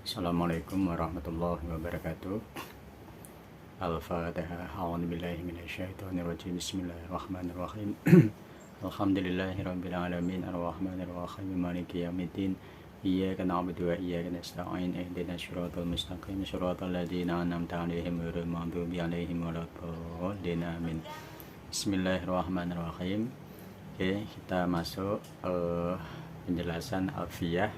Assalamualaikum warahmatullahi wabarakatuh. Al-Fatihah. A'udzubillahi minasyaitonirrajim. Bismillahirrahmanirrahim. Alhamdulillahirabbil alamin arrahmanir rahim maliki yaumiddin. Iyyaka na'budu wa iyyaka nasta'in ihdinas siratal mustaqim siratal ladzina an'amta 'alaihim ghairil maghdubi 'alaihim waladdallin amin. Bismillahirrahmanirrahim. Oke, kita masuk penjelasan alfiyah.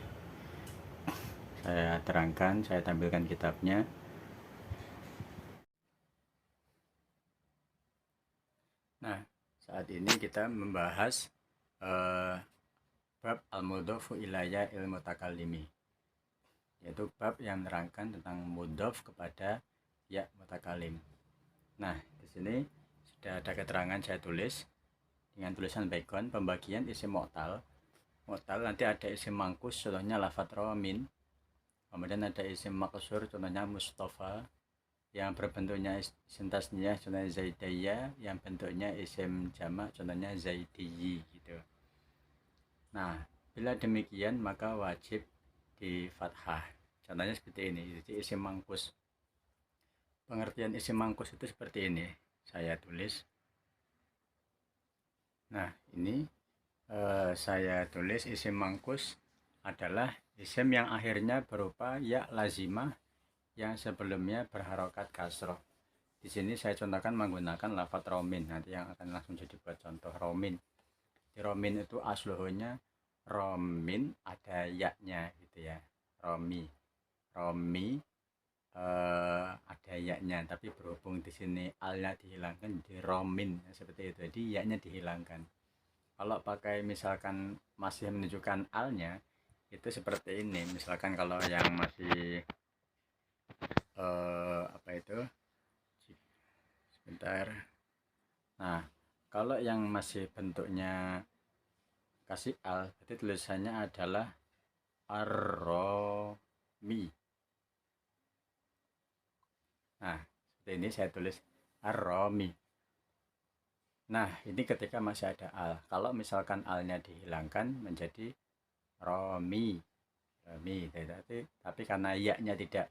Saya terangkan, saya tampilkan kitabnya. Nah, saat ini kita membahas bab al-mudhofu ilayya ilmu takallimi, yaitu bab yang menerangkan tentang mudhof kepada ya mutakalim. Nah, di sini sudah ada keterangan saya tulis dengan tulisan background pembagian isim mu'tal. Mu'tal nanti ada isim mangkus, contohnya lafadz romin. Kemudian ada isim maksur, contohnya Mustafa, yang berbentuknya isim tasniyah, contohnya zaidiyah, yang bentuknya isim jamak, contohnya zaidiyi gitu. Nah, bila demikian maka wajib di fathah. Contohnya seperti ini, jadi isim mangkus. Pengertian isim mangkus itu seperti ini, saya tulis. Nah, ini saya tulis isim mangkus adalah isim yang akhirnya berupa ya lazimah yang sebelumnya berharokat kasroh. Di sini saya contohkan menggunakan lafadz romin, nanti yang akan langsung jadi buat contoh romin. Di romin itu asluhnya romin, ada yaknya gitu ya, romi, romi ada yaknya, tapi berhubung di sini alnya dihilangkan jadi romin, seperti itu, jadi yaknya dihilangkan. Kalau pakai misalkan masih menunjukkan alnya, itu seperti ini. Misalkan kalau yang masih apa itu, sebentar. Nah, kalau yang masih bentuknya kasih al, berarti tulisannya adalah ar-romi. Nah, seperti ini saya tulis ar-romi. Nah, ini ketika masih ada al. Kalau misalkan alnya dihilangkan menjadi romi, romi. Tapi karena ya-nya tidak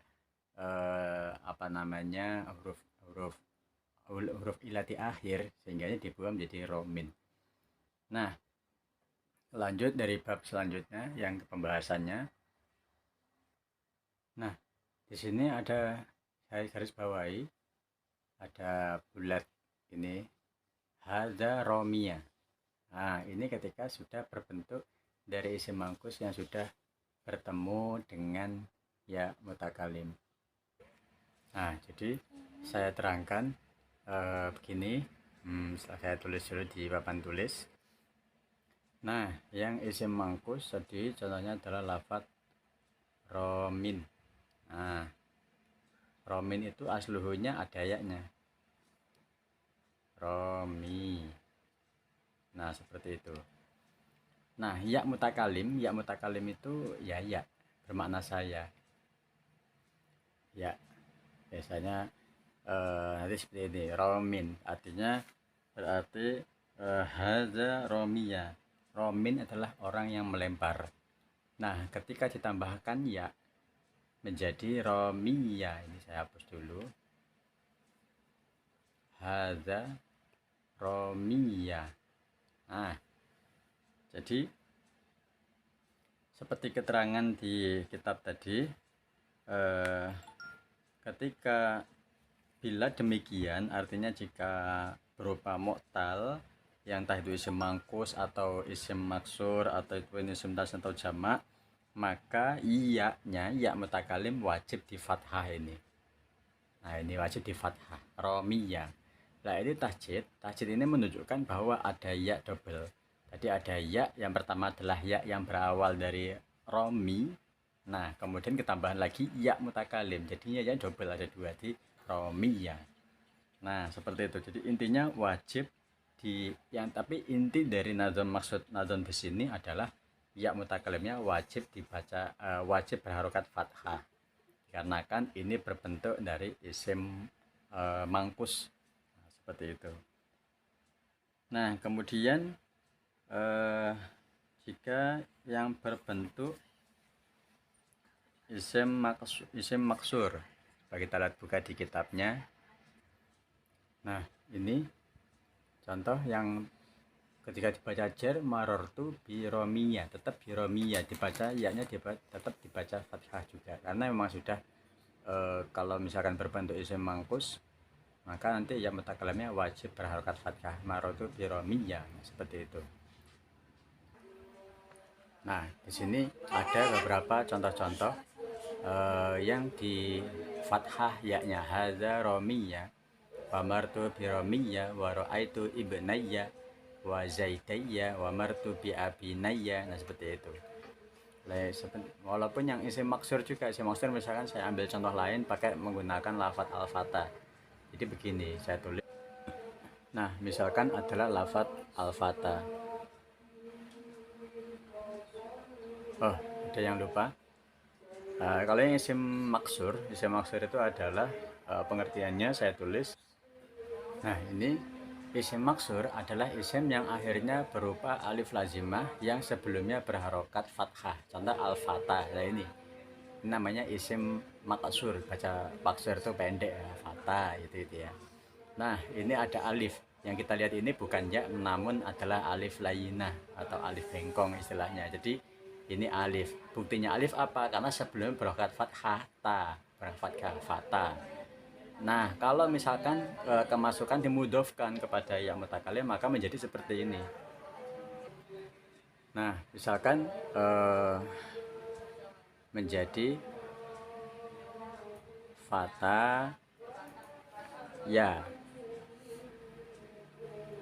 apa namanya, huruf ilati akhir, sehingga ini dibuang menjadi romin. Nah, lanjut dari bab selanjutnya yang pembahasannya. Nah, di sini ada, saya garis bawahi, ada bulat ini, hadza romia. Nah, ini ketika sudah berbentuk dari isim mangkus yang sudah bertemu dengan ya mutakalim. Nah, jadi saya terangkan begini. Setelah saya tulis dulu di papan tulis. Nah, yang isim mangkus tadi contohnya adalah lafadz romin. Nah, romin itu asluhunya ada yaknya, romi. Nah, seperti itu. Nah, ya mutakalim itu ya bermakna saya. Ya, biasanya nanti seperti ini, romin artinya berarti hadza romiya. Romin adalah orang yang melempar. Nah, ketika ditambahkan ya menjadi romiya, ini saya hapus dulu, hadza romiya. Nah, jadi seperti keterangan di kitab tadi, ketika bila demikian artinya jika berupa mu'tal yang entah itu isim mangkus atau isim maksur atau itu isim tas atau jamak, maka iya-nya ya mutakalim wajib di fathah ini. Nah, ini wajib di fathah, romiyah. Nah, ini tahjid ini menunjukkan bahwa ada ya double. Jadi ada ya yang pertama adalah ya yang berawal dari romi. Nah, kemudian ketambahan lagi ya mutakalim. Jadinya ya double, ada dua di romiyah. Nah, seperti itu. Jadi intinya wajib tapi inti dari nazam, maksud nazam di sini adalah ya mutakalimnya wajib dibaca, wajib berharokat fathah. Karena kan ini berbentuk dari isim mangkus. Nah, seperti itu. Nah, kemudian jika yang berbentuk isim maksur. Coba kita lihat, buka di kitabnya. Nah, ini contoh yang ketika dibaca jar, marortu biromiya, tetap biromiya, dibaca yaknya tetap dibaca fathah juga, karena memang sudah kalau misalkan berbentuk isim mangkus, maka nanti ya mutakalimnya wajib berharokat fathah, marortu biromiya, seperti itu. Nah, di sini ada beberapa contoh-contoh yang di fathah yaknya hadza romiya, wa martu bi romiya, wa ra'aitu ibnayya, wa zaidayya, wa martu bi abinayya. Nah, seperti itu. Walaupun yang isim maksur juga, isim maksur misalkan saya ambil contoh lain pakai menggunakan lafadz al-fatah. Jadi begini, saya tulis. Nah, misalkan adalah lafadz al-fatah. Oh, ada yang lupa. Kalau yang isim maksur itu adalah pengertiannya saya tulis. Nah, ini isim maksur adalah isim yang akhirnya berupa alif lazimah yang sebelumnya berharokat fathah. Contoh al-fatah. Nah, ini namanya isim maksur. Baca maksur itu pendek ya, fatah itu ya. Nah, ini ada alif. Yang kita lihat ini bukan ya, namun adalah alif layinah atau alif bengkong istilahnya. Jadi ini alif. Buktinya alif apa? Karena sebelumnya berharokat fathah, ta, berharokat fatah. Nah, kalau misalkan kemasukan dimudofkan kepada yang mutakalim, maka menjadi seperti ini. Nah, misalkan menjadi fata ya.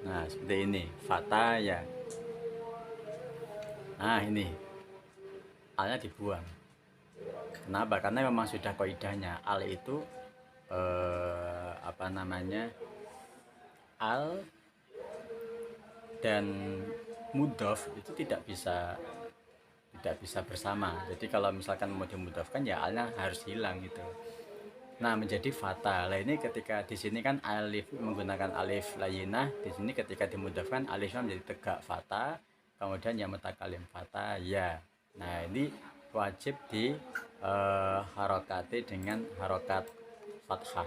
Nah, seperti ini, fata ya. Nah, ini alnya dibuang. Kenapa? Karena memang sudah kaidahnya al itu al dan mudhof itu tidak bisa bersama. Jadi kalau misalkan mau dimudhofkan ya alnya harus hilang gitu. Nah, menjadi fata. Nah, ini ketika di sini kan alif menggunakan alif layinah, di sini ketika dimudhofkan alifnya menjadi tegak fata, kemudian yang mutakalim fata ya. Nah, ini wajib di harokati dengan harokat fathah.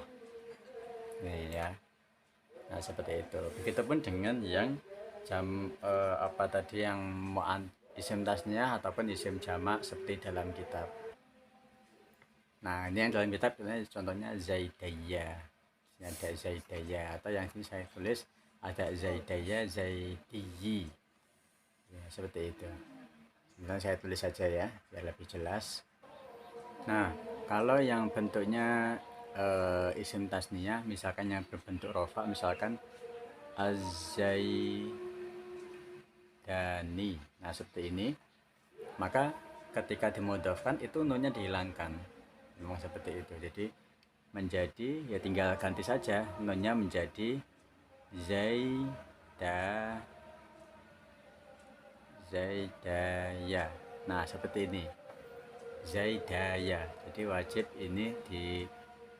Nih ya. Nah, seperti itu. Begitupun dengan yang yang isim tasniah ataupun isim jamak seperti dalam kitab. Nah, ini yang dalam kitab contohnya zaidayya. Ini ada zaidayya, atau yang ini saya tulis ada zaidayya, zaidiyi. Ya, seperti itu. Kemudian saya tulis saja ya, biar lebih jelas. Nah, kalau yang bentuknya isim tasniyah, misalkan yang berbentuk rofa, misalkan az-zaidani. Nah, seperti ini. Maka ketika dimudhofkan itu nunnya dihilangkan. Memang seperti itu. Jadi menjadi ya tinggal ganti saja nunnya menjadi zaidaya. Nah, seperti ini, zaidaya. Jadi wajib ini di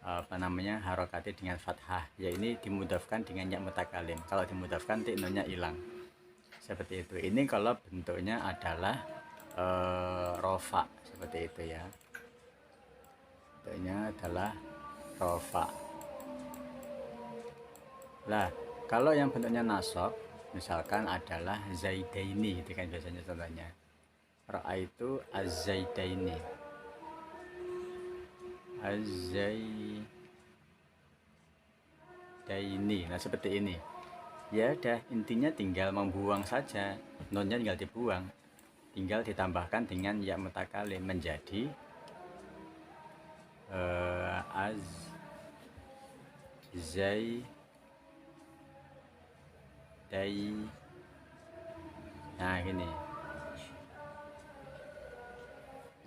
harokati dengan fathah, ya ini dimudhofkan dengan ya mutakalim. Kalau dimudhofkan nunnya hilang, seperti itu. Ini kalau bentuknya adalah rofa, seperti itu ya. Bentuknya adalah rofa. Lah, kalau yang bentuknya nasab, misalkan adalah zaidaini, itu kan biasanya contohnya. Ra'aitu az-zaidaini. Az-zaidaini. Nah, seperti ini. Ya udah, intinya tinggal membuang saja. Nunnya tinggal dibuang. Tinggal ditambahkan dengan ya mutakalim menjadi nah gini,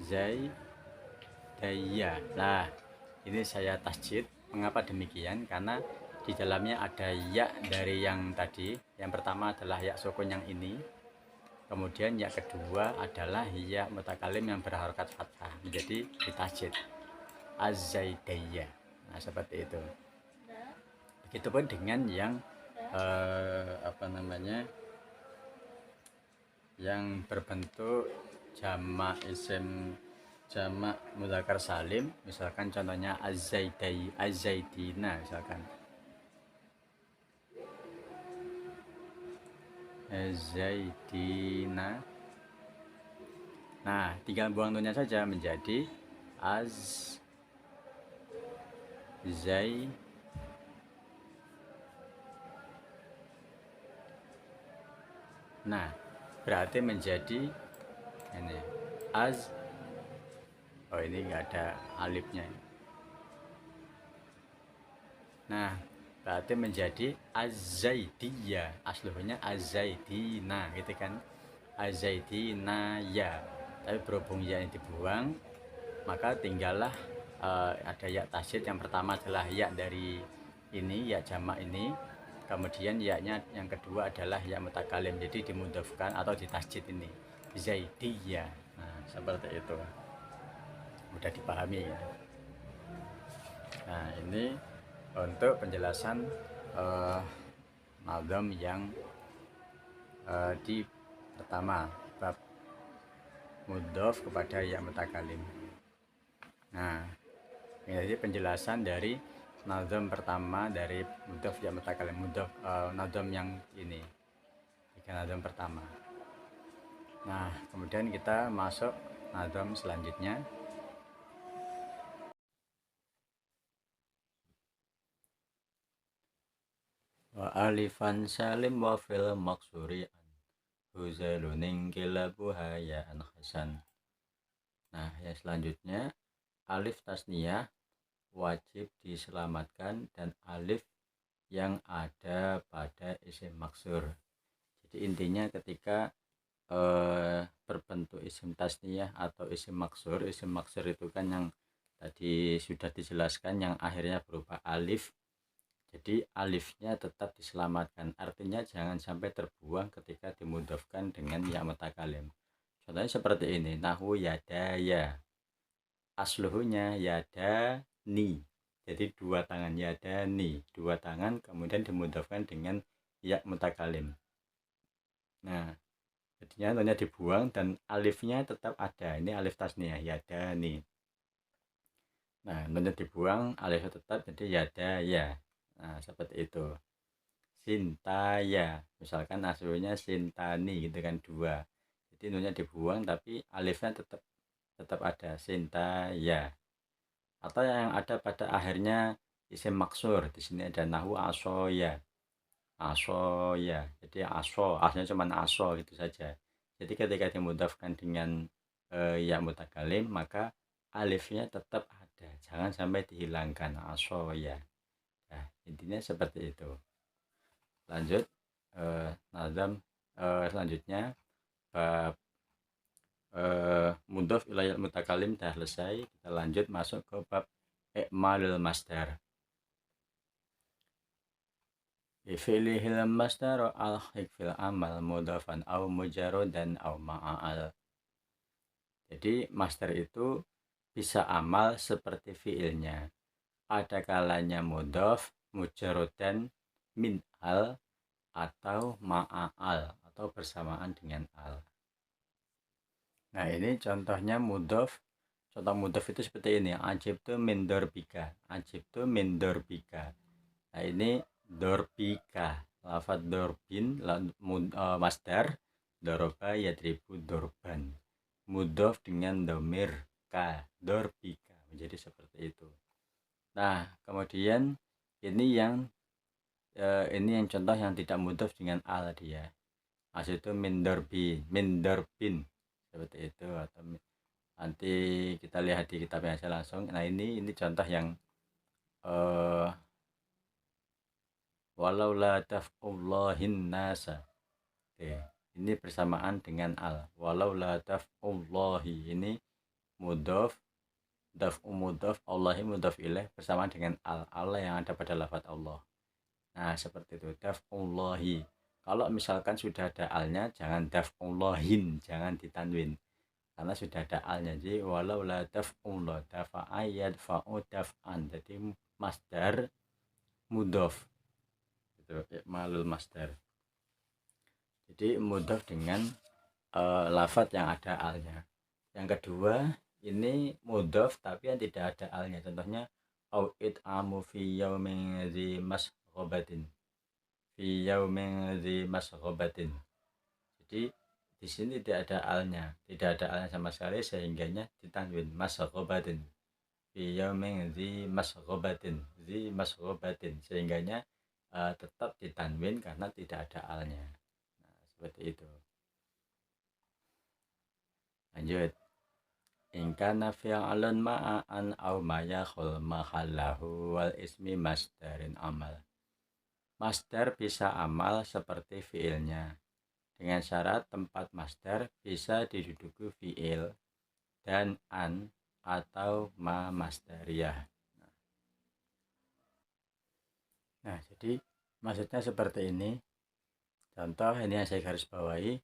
zaidaya. Nah, ini saya tasjid. Mengapa demikian? Karena di dalamnya ada ya dari yang tadi. Yang pertama adalah ya sukun yang ini. Kemudian yang kedua adalah ya mutakalim yang berharokat fathah, menjadi ditasjid az-zaidayya. Nah, seperti itu. Begitupun dengan yang yang berbentuk jamak isim jamak mudzakkar salim, misalkan contohnya az-zaidina, misalkan az-zaidina. Nah, tinggal buang nunnya saja menjadi az-zai. Nah, berarti menjadi ini az. Oh, ini enggak ada alifnya. Nah, berarti menjadi az-zaidiyah. Aslunya az-zaidina gitu kan. Az-zaidina ya. Tapi berhubung ya ini dibuang, maka tinggallah ada ya tasydid. Yang pertama adalah ya dari ini, ya jamak ini. Kemudian ya-nya yang kedua adalah ya mutakalim. Jadi dimudhafkan atau ditasydid ini. Zaidiyah. Nah, seperti itu. Mudah dipahami ya. Nah, ini untuk penjelasan nazam yang di pertama, bab mudhof kepada ya mutakalim. Nah, ini jadi penjelasan dari nazam pertama dari mudhof ya mutakalim, mudhof nazam yang ini, tiga nazam pertama. Nah, kemudian kita masuk nazam selanjutnya. Wa alifan salim wa fil maksuri huzaluning kilabuha ya an hasan. Nah, yang selanjutnya alif tasniyah wajib diselamatkan dan alif yang ada pada isim maksur. Jadi intinya ketika berbentuk isim tasniyah atau isim maksur itu kan yang tadi sudah dijelaskan yang akhirnya berupa alif. Jadi alifnya tetap diselamatkan, artinya jangan sampai terbuang ketika dimudhafkan dengan ya mutakalim. Contohnya seperti ini, nahu yadaya, asluhunya yadani, jadi dua tangan, yadani, dua tangan, kemudian dimudhafkan dengan ya mutakalim. Nah, jadinya hanya dibuang dan alifnya tetap ada, ini alif tasniyah yadani. Nah, hanya dibuang, alifnya tetap jadi yadaya. Nah, seperti itu. Sintaya, misalkan aslinya sintani gitu kan, dua. Jadi nunnya dibuang tapi alifnya tetap ada, sintaya. Atau yang ada pada akhirnya isim maksur. Di sini ada nahu asoya. Asoya. Jadi aso, aslinya cuma aso gitu saja. Jadi ketika dimudhafkan dengan ya mutakalim, maka alifnya tetap ada. Jangan sampai dihilangkan, asoya. Nah, intinya seperti itu. Lanjut nazam selanjutnya bab mudhof ilayal mutakalim dah selesai. Kita lanjut masuk ke bab i'malul masdar. Fi'lihil masdar al-hik fil amal mudhafan au mujarradan au ma'al. Jadi masdar itu bisa amal seperti fi'ilnya. Ada kalanya mudhaf, mujarradan, min al, atau ma'al, atau bersamaan dengan al. Nah, ini contohnya mudhaf. Contoh mudhaf itu seperti ini, ajibtu min dorbika, ajibtu min dorbika. Nah, ini dorbika, lafadz dorbin, masdar, doroba yadribu dorban, mudhaf dengan domir ka, dorbika, menjadi seperti itu. Nah, kemudian ini yang contoh yang tidak mudhaf dengan al dia. Asal itu min dorbin, seperti itu. Atau nanti kita lihat di kitabnya saya langsung. Nah, ini contoh yang walau la taf'ullahin nasa. Ini bersamaan dengan al. Walau la taf'ullahi, ini mudhaf, daf'u mudhaf, Allahi mudhaf ilaih, bersamaan dengan al. Allah yang ada pada lafaz Allah. Nah, seperti itu, daf'ullahi. Kalau misalkan sudah ada alnya, jangan daf'ullahin, jangan ditanwin, karena sudah ada alnya. Jadi walau la daf'ullah, dafa'a yadfa'u daf'an, jadi masdar mudhaf itu i'malul masdar. Jadi mudhaf dengan lafaz yang ada alnya. Yang kedua ini mudhof tapi yang tidak ada alnya. Contohnya au it'amu fi yaumin dzi masghabatin. Fi yaumin dzi masghabatin. Jadi di sini tidak ada alnya, tidak ada alnya sama sekali sehingganya ditanwin masghabatin. Fi yaumin dzi masghabatin. Sehingganya tetap ditanwin karena tidak ada alnya. Nah, seperti itu. Lanjut. In kana fi'lun ma'an aw ma yakhul mahallahu wal ismi masdarin amal. Masdar bisa amal seperti fi'ilnya. Dengan syarat tempat masdar bisa diduduki fi'il dan an atau ma masdariyah. Nah, jadi maksudnya seperti ini. Contoh ini yang saya garis bawahi.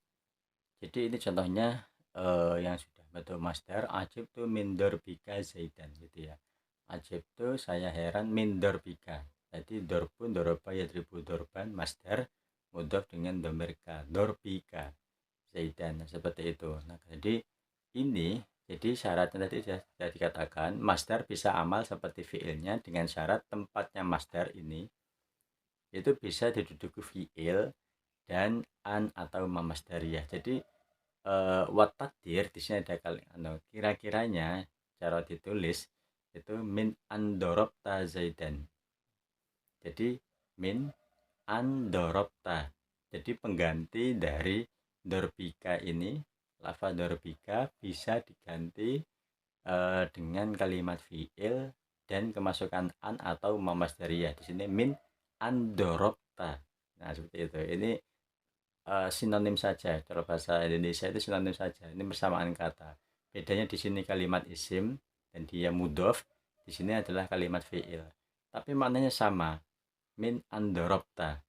Jadi ini contohnya yang sudah bentuk masdar, ajib tu min dorbika zaidan gitu ya. Ajib tu saya heran min dorbika. Jadi dorbun doroba yadribu dorban masdar mudhof dengan domirka dorbika zaidan, seperti itu. Nah, jadi ini jadi syaratnya tadi sudah dikatakan masdar bisa amal seperti fiilnya dengan syarat tempatnya masdar ini itu bisa diduduki fiil dan an atau ma masdariyah. Jadi wat takdir di sini ada kira-kiranya cara ditulis itu min andorobta zaidan. Jadi min andorobta. Jadi pengganti dari dorbika ini, lafaz dorbika bisa diganti dengan kalimat fiil dan kemasukan an atau ma masdariyah. Di sini min andorobta. Nah, seperti itu. Ini sinonim saja. Kalau bahasa Indonesia itu sinonim saja. Ini persamaan kata. Bedanya di sini kalimat isim dan dia mudhof. Di sini adalah kalimat fiil. Tapi maknanya sama. Min andorobta.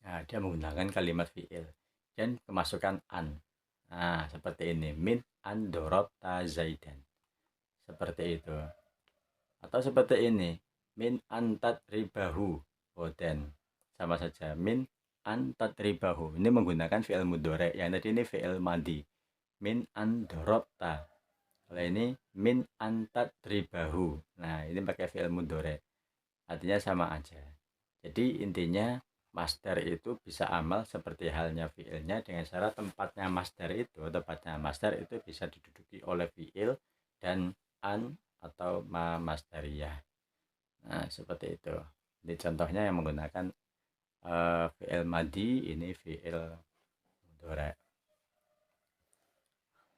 Nah, dia menggunakan kalimat fiil dan kemasukan an. Nah, seperti ini. Min andorobta zaidan. Seperti itu. Atau seperti ini. Min antat ribahu boden. Sama saja. Min antadribahu. Ini menggunakan fi'il mudhari. Yang tadi ini fi'il madi. Min andorobta. Kalau ini min antadribahu. Nah, ini pakai fi'il mudhari. Artinya sama aja. Jadi intinya masdar itu bisa amal seperti halnya fi'ilnya dengan syarat tempatnya masdar itu bisa diduduki oleh fi'il dan an atau ma masdariyah. Nah, seperti itu. Ini contohnya yang menggunakan fi'il madi, ini fi'il mudhari.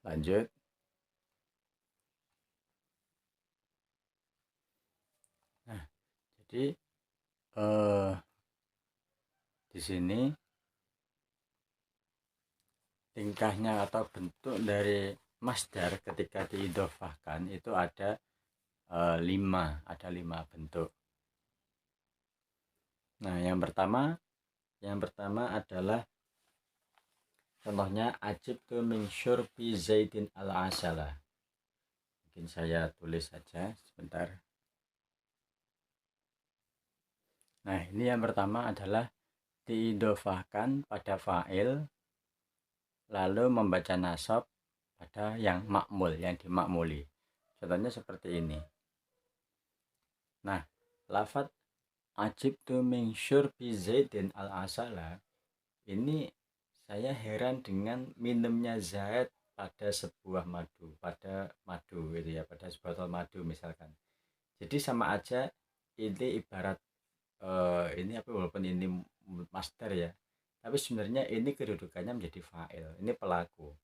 Lanjut. Nah, jadi di sini tingkahnya atau bentuk dari masdar ketika diidhofahkan itu ada 5 bentuk. Nah, yang pertama adalah contohnya ajib tu min syurbi zaidin al asala. Mungkin saya tulis saja sebentar. Nah, ini yang pertama adalah diidhofahkan pada fa'il lalu membaca nasab pada yang makmul, yang dimakmuli. Contohnya seperti ini. Nah, lafaz ajib tu min syurbi zaidin al asala ini saya heran dengan minumnya Zaid pada sebuah madu, pada madu gitu ya, pada sebuah botol madu misalkan. Jadi sama aja ini ibarat ini apa, walaupun ini master ya, tapi sebenarnya ini kedudukannya menjadi fa'il, ini pelaku.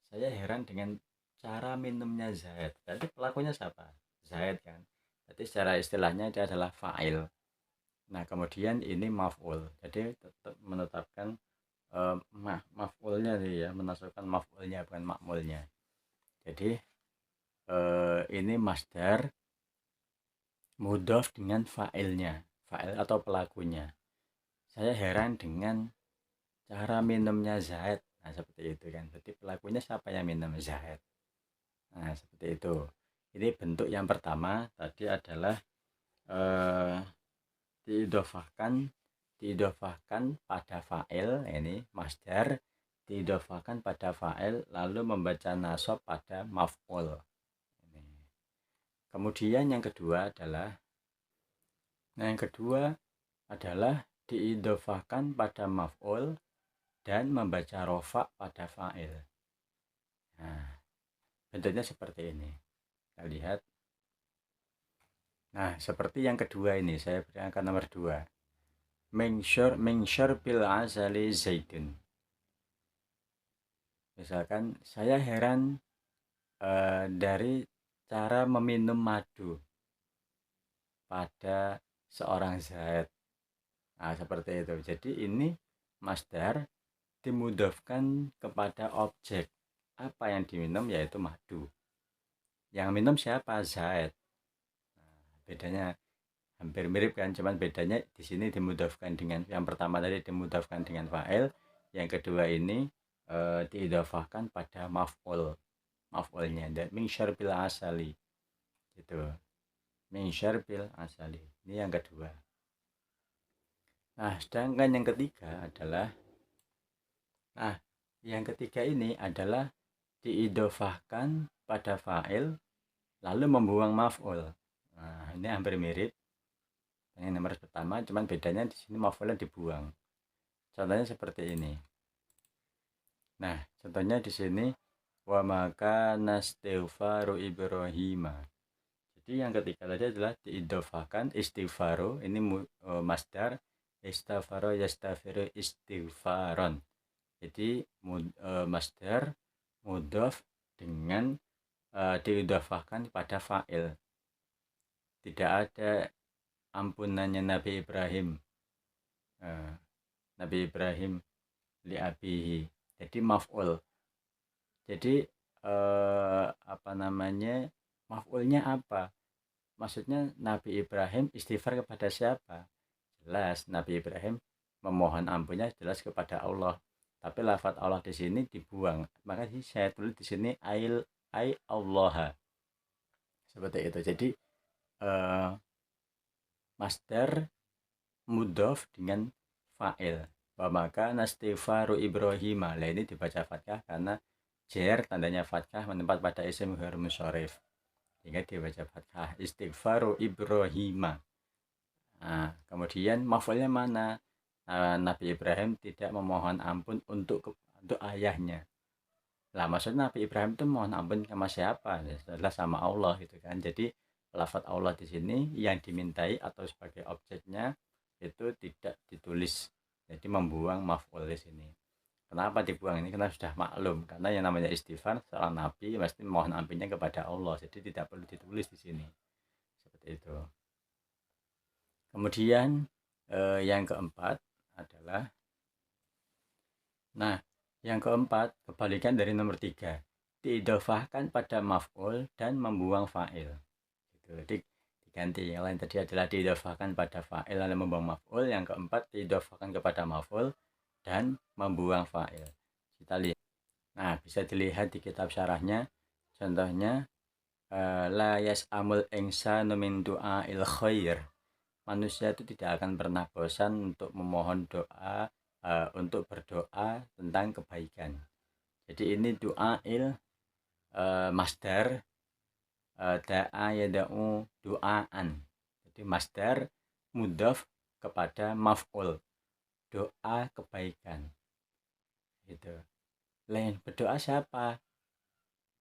Saya heran dengan cara minumnya Zaid. Jadi pelakunya siapa? Zaid kan. Jadi secara istilahnya dia adalah fa'il. Nah, kemudian ini maf'ul. Jadi tetap menetapkan maf'ulnya ya, menasabkan maf'ulnya bukan makmulnya. Jadi ini masdar mudhof dengan fa'ilnya, fa'il atau pelakunya. Saya heran dengan cara minumnya Zaid. Nah, seperti itu kan. Jadi pelakunya siapa yang minum? Zaid. Nah, seperti itu. Ini bentuk yang pertama tadi adalah diidhofahkan pada fa'il, ini masdar diidhofahkan pada fa'il lalu membaca nasab pada maf'ul. Kemudian yang kedua adalah diidhofahkan pada maf'ul dan membaca rofa pada fa'il. Nah, bentuknya seperti ini. Kita lihat. Nah, seperti yang kedua ini, saya beri angka nomor 2. Mengsyur bil asali zaitun. Misalkan, saya heran dari cara meminum madu pada seorang Zaid. Nah, seperti itu. Jadi ini masdar dimudhofkan kepada objek. Apa yang diminum yaitu madu. Yang minum siapa? Zaid. Nah, bedanya hampir mirip kan, cuman bedanya di sini dimudhofkan dengan, yang pertama tadi dimudhofkan dengan fa'il, yang kedua ini diidhofahkan pada maf'ulnya, dan min syarbil asali gitu. Min syarbil asali. Ini yang kedua. Nah, sedangkan yang ketiga ini adalah diidhofahkan pada fa'il lalu membuang maf'ul. Nah, ini hampir mirip. Ini nomor pertama, cuman bedanya di sini maf'ulnya dibuang. Contohnya seperti ini. Nah, contohnya di sini wa maka nastighfaru Ibrahim. Jadi yang ketiga tadi adalah diidhofahkan istighfaru, ini masdar, istaghfaro yastaghfiru istighfaron. Jadi masdar mudhof dengan diidhofahkan pada fa'il. Tidak ada ampunannya Nabi Ibrahim. Nabi Ibrahim li abihi. Jadi maf'ul. Jadi maf'ulnya apa? Maksudnya Nabi Ibrahim istighfar kepada siapa? Jelas Nabi Ibrahim memohon ampunnya jelas kepada Allah. Tapi lafaz Allah di sini dibuang. Maka saya tulis di sini ai Allah. Seperti itu. Jadi masdar mudhof dengan fa'il. Wa maka nastighfaru Ibrahim. Nah, ini dibaca fathah karena jer tandanya fathah menempat pada isim ghair musyarrif. Sehingga dibaca fathah, istighfaru Ibrahim. Nah, kemudian maf'ulnya mana? Nabi Ibrahim tidak memohon ampun untuk ayahnya. Lah, maksudnya Nabi Ibrahim itu mohon ampun sama siapa? Adalah sama Allah gitu kan. Jadi lafaz Allah di sini yang dimintai atau sebagai objeknya itu tidak ditulis. Jadi membuang maf'ul di sini. Kenapa dibuang ini? Karena sudah maklum. Karena yang namanya istighfar seorang nabi pasti mohon ampunnya kepada Allah. Jadi tidak perlu ditulis di sini. Seperti itu. Kemudian yang keempat adalah, yang keempat kebalikan dari nomor 3, diidhofahkan pada maf'ul dan membuang fa'il. Jadi diganti, yang lain tadi adalah diidhofahkan pada fa'il lalu membuang maf'ul, yang keempat diidhofahkan kepada maf'ul dan membuang fa'il. Kita lihat. Nah, bisa dilihat di kitab syarahnya. Contohnya la yas'amul insanu min du'ail khair. Manusia itu tidak akan pernah bosan untuk memohon doa, untuk berdoa tentang kebaikan. Jadi ini du'ail masdar, da'a yada'u du'aan. Jadi masdar mudhof kepada maf'ul, doa kebaikan gitu. Lain berdoa siapa?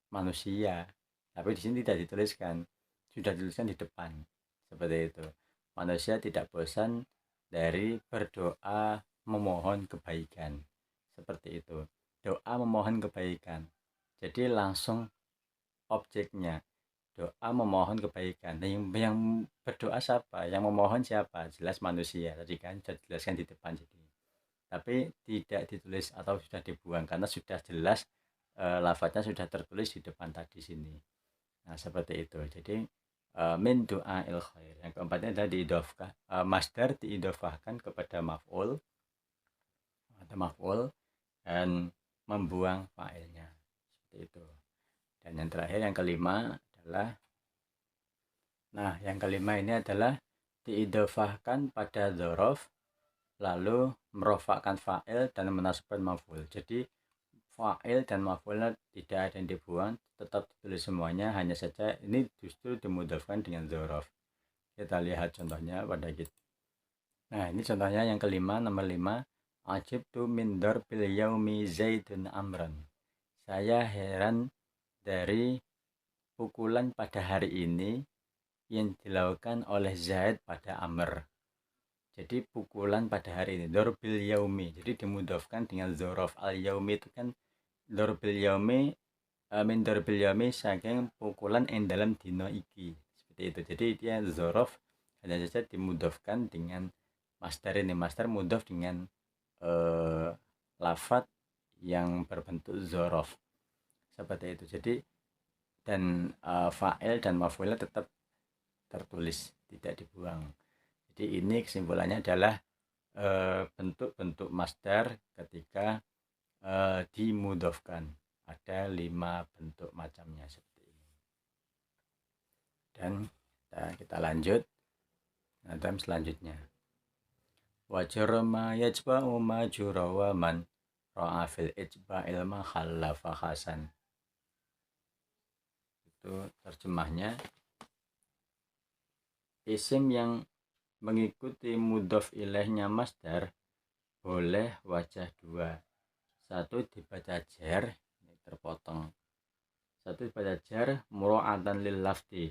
Manusia. Tapi di sini tidak dituliskan, sudah dituliskan di depan seperti itu. Manusia tidak bosan dari berdoa memohon kebaikan, seperti itu. Doa memohon kebaikan, jadi langsung objeknya doa memohon kebaikan. Nah, yang berdoa siapa? Yang memohon siapa? Jelas manusia tadi kan sudah dijelaskan di depan. Jadi tapi tidak ditulis atau sudah dibuang karena sudah jelas lafadznya sudah tertulis di depan tadi sini. Nah, seperti itu. Jadi min du'ail khair. Yang keempatnya adalah diidhofahkan, masdar diidhofahkan kepada maf'ul atau maf'ul dan membuang fa'ilnya. Seperti itu. Dan yang terakhir, yang kelima adalah, yang kelima ini adalah diidhofahkan pada dzaraf lalu merofakkan fa'il dan menasabkan maf'ul. Jadi fa'il dan maf'ulnya tidak ada yang dibuang, tetap ditulis semuanya, hanya saja ini justru dimudofkan dengan dzaraf. Kita lihat contohnya pada kita. Nah, ini contohnya yang kelima, nomor 5. Ajibtu min darbil yaumi Zaidun amran. Saya heran dari pukulan pada hari ini yang dilakukan oleh Zaid pada Amr. Jadi pukulan pada hari ini, darbil yaumi. Jadi dimudofkan dengan dzaraf. Al yaumi itu kan darbil yaumi, min darbil yaumi saking pukulan yang dalam dino iki. Seperti itu. Jadi dia dzaraf, hanya saja dimudofkan dengan masdar ini. Masdar mudhof dengan lafadz yang berbentuk dzaraf. Seperti itu. Jadi dan fa'il dan maf'ulnya tetap tertulis, tidak dibuang. Jadi ini kesimpulannya adalah bentuk-bentuk masdar ketika dimudofkan. Ada 5 bentuk macamnya seperti ini. Dan kita lanjut dalam selanjutnya. Wajrama yajba'u majura wa man ra'a fil ijba'il makhallafa hasan. Itu terjemahnya. Isim yang mengikuti mudhof ilaihnya masdar boleh wajah 2. Satu dibaca jar, ini terpotong. Satu dibaca jar mura'atan lil lafdi.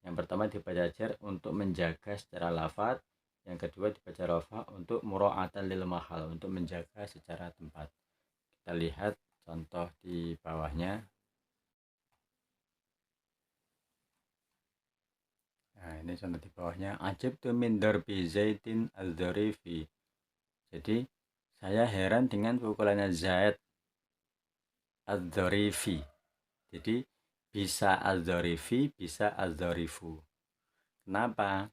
Yang pertama dibaca jar untuk menjaga secara lafaz, yang kedua dibaca rafa untuk mura'atan lil mahal, untuk menjaga secara tempat. Kita lihat contoh di bawahnya. Nah, ini contoh di bawahnya. Ajibtu min darbi Zaidin az-Zarifi. Jadi saya heran dengan pukulannya Zaid az-Zarifi. Jadi bisa az-Zarifi, bisa az-Zarifu. Kenapa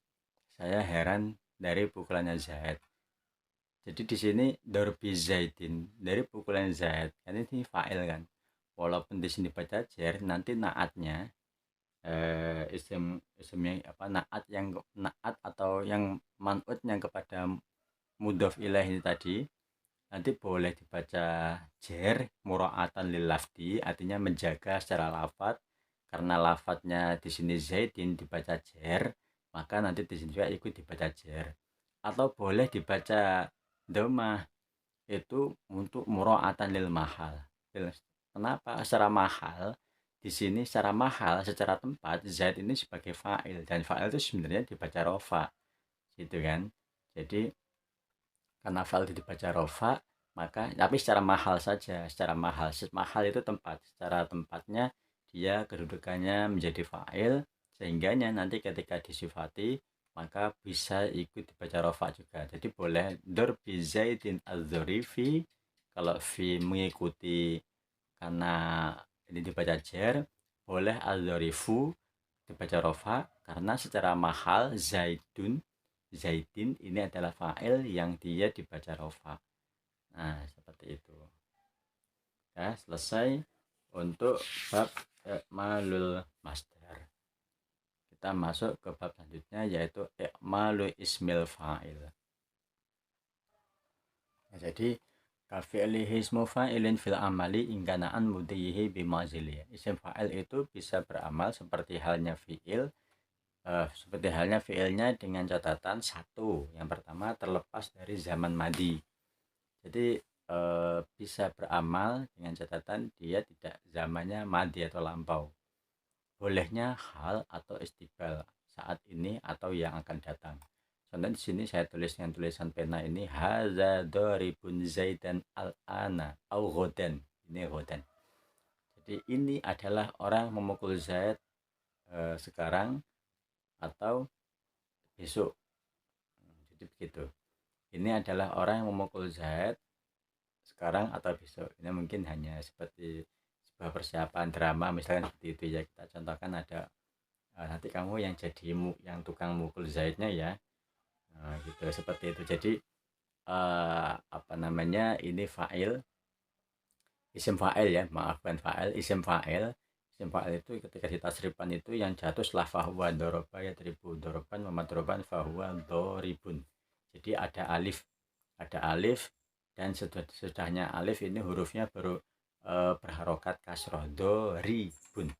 saya heran dari pukulannya Zaid? Jadi di sini darbi Zaidin, dari pukulan Zaid. Kan ini fa'il kan. Walaupun di sini baca jar, nanti naatnya isimnya naat atau yang man'utnya kepada mudhof ilaih ini tadi, nanti boleh dibaca jar mura'atan lil lafdi, artinya menjaga secara lafaz. Karena lafadznya di sini Zaidin dibaca jar, maka nanti di sini juga ikut dibaca jar. Atau boleh dibaca dhammah, itu untuk mura'atan lil mahal. Kenapa secara mahal? Di sini secara mahal, secara tempat Zaid ini sebagai fa'il, dan fa'il itu sebenarnya dibaca rofa, gitu kan. Jadi karena fa'il itu dibaca rofa, maka tapi secara mahal saja, secara mahal itu tempat, secara tempatnya dia kedudukannya menjadi fa'il, sehingganya nanti ketika disifati maka bisa ikut dibaca rofa juga. Jadi boleh darbi Zaidin az-Zarifi kalau fi mengikuti karena ini dibaca jar, boleh az-Zarifu dibaca rofa karena secara mahal Zaidin ini adalah fa'il yang dia dibaca rofa. Nah, seperti itu. Ya, selesai untuk bab i'malul masdar. Kita masuk ke bab selanjutnya, yaitu i'malu ismil fa'il. Nah, jadi kafi'lihi ismu fa'ilin fil amali ingkanaan mudiyihi bimazili. Isim fa'il itu bisa beramal seperti halnya fi'il, seperti halnya fi'ilnya dengan catatan satu. Yang pertama terlepas dari zaman madi. Jadi bisa beramal dengan catatan dia tidak zamannya madi atau lampau. Bolehnya hal atau istiqbal, saat ini atau yang akan datang. Contoh di sini saya tulis dengan tulisan pena ini, haza daribun Zaidan al-ana au ghodan. Ini ghodan. Jadi ini adalah orang memukul Zaid sekarang atau besok. Jadi begitu. Ini adalah orang yang memukul Zaid sekarang atau besok. Ini mungkin hanya seperti sebuah persiapan drama, misalnya seperti itu ya. Kita contohkan ada nanti kamu yang jadi yang tukang mukul Zaidnya ya. Nah, gitu seperti itu. Jadi ini fa'il, isim fa'il ya, maafkan fa'il, isim fa'il. Isim fa'il itu ketika ditasrifkan itu yang jatuh setelah fahuwa doroba ya tribu doroban memadroban fahuwa doribun. Jadi ada alif dan sesudahnya alif ini hurufnya baru berharokat kasroh, doribun,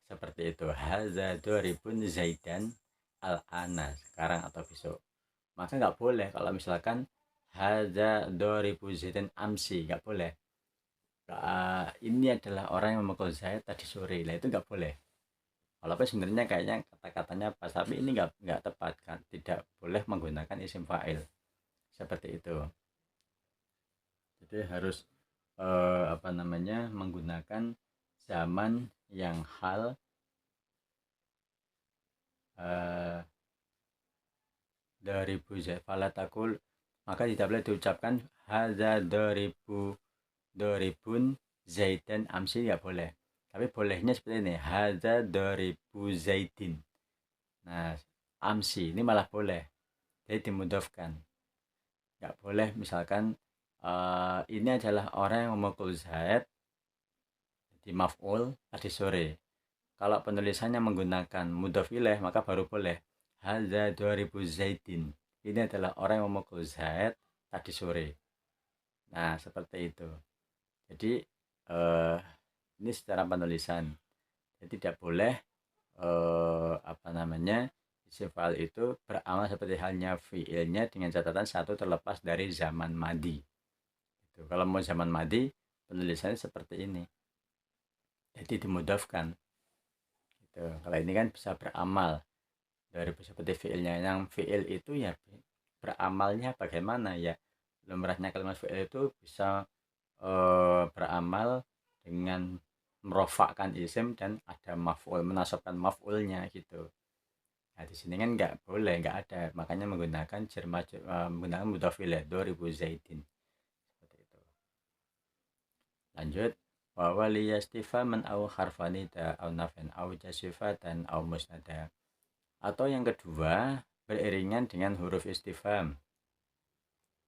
seperti itu. Haza doribun zaidan al-ana, sekarang atau besok. Maka nggak boleh kalau misalkan haza doribu zaidan amsi, nggak boleh. Ini adalah orang yang memukul Zaid tadi sore, lah itu nggak boleh. Walaupun sebenarnya kayaknya kata-katanya pas, tapi ini nggak tepat kan, tidak boleh menggunakan isim fa'il seperti itu. Jadi harus menggunakan zaman yang hal daribu falatakul, maka tidak boleh diucapkan hadza doribun zaidan amsi, nggak boleh. Tapi bolehnya seperti ini, hadza doribu zaidin. Nah, amsi ini malah boleh, jadi dimudofkan. Nggak boleh misalkan ini adalah orang yang memukul Zaid di maf'ul tadi sore. Kalau penulisannya menggunakan mudhof ilaih, maka baru boleh hadza doribu zaidin. Ini adalah orang yang memukul Zaid tadi sore. Nah, seperti itu. Jadi ini secara penulisan. Jadi tidak boleh isim fa'il itu beramal seperti halnya fi'ilnya dengan catatan satu terlepas dari zaman madi. Gitu. Kalau mau zaman madi, penulisannya seperti ini. Jadi dimudafkan. Gitu. Kalau ini kan bisa beramal dari seperti fi'ilnya. Yang fi'il itu ya beramalnya bagaimana ya? Lumrahnya kalimat fi'il itu bisa beramal dengan merofakkan isim dan ada maf'ul, menasabkan maf'ulnya gitu. Nah, di sini kan nggak boleh, nggak ada, makanya menggunakan menggunakan mudhof ilaih, doribu zaidin, seperti itu. Lanjut, wa waliyastifaman au harfanida au nafin au jasifatan au musnada. Atau yang kedua, beriringan dengan huruf istifham.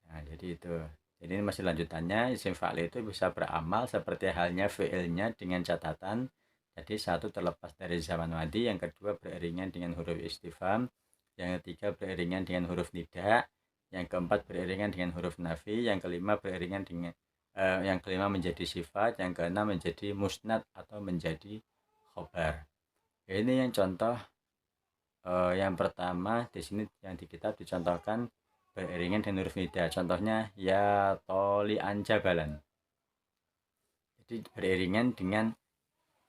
Nah, jadi itu. Jadi ini masih lanjutannya, isim fa'il itu bisa beramal seperti halnya fi'ilnya dengan catatan. Jadi satu terlepas dari zaman madi, yang kedua beriringan dengan huruf istifham, yang ketiga beriringan dengan huruf nida, yang keempat beriringan dengan huruf nafi, yang kelima beriringan dengan yang kelima menjadi sifat, yang keenam menjadi musnad atau menjadi khobar. Ini yang contoh yang pertama di sini yang di kitab dicontohkan beriringan dengan huruf nida. Contohnya ya tolian jabalan. Jadi beriringan dengan